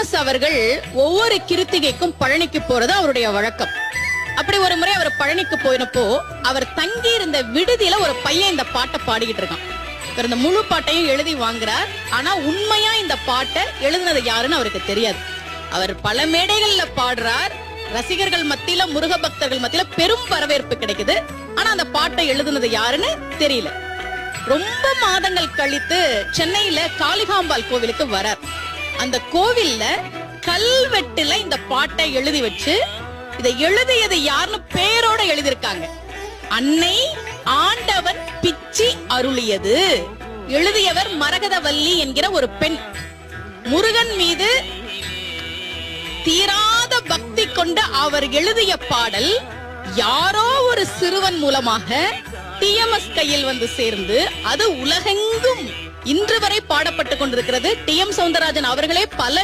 TMS அவர்கள் ஒவ்வொரு கிருத்திகைக்கும் பழனிக்கு போறது அவருடைய வழக்கம். அப்படி ஒரு முறை அவர் பழனிக்கு போயினப்போ அவர் தங்கி இருந்த விடுதியில ஒரு பையன் இந்த பாட்டை பாடிக்கிட்டு இருக்கான். இவர் இந்த முழு பாட்டையும் எழுதி வாங்குறார். ஆனா உண்மையா இந்த பாட்டை எழுதுனது யாருன்னு அவருக்கு தெரியாது. அவர் பல மேடைகள்ல பாடுறார். ரசிகர்கள் மத்தியில, முருக பக்தர்கள் மத்தியில பெரும் வரவேற்பு கிடைக்குது. ஆனா அந்த பாட்டை எழுதுனது யாருன்னு தெரியல. ரொம்ப மாதங்கள் கழித்து சென்னையில காளிகாம்பாள் கோவிலுக்கு வரார். அந்த கோவில்ல கல்வெட்டுல இந்த பாட்டை எழுதி வச்சு, இதை எழுதியது யாருன்னு பேரோட எழுதியிருக்காங்க. அன்னை ஆண்டவன் பிச்சி அருளியது. எழுதியவர் மரகதவல்லி என்கிற ஒரு பெண். முருகன் மீது தீராத பக்தி கொண்ட அவர் எழுதிய பாடல் யாரோ ஒரு சிறுவன் மூலமாக டிஎம்எஸ் கையில் வந்து சேர்ந்து அது உலகெங்கும் இன்று வரை பாடப்பட்டு கொண்டிருக்கிறது. டி.எம். சௌந்தரராஜன் அவர்களே பல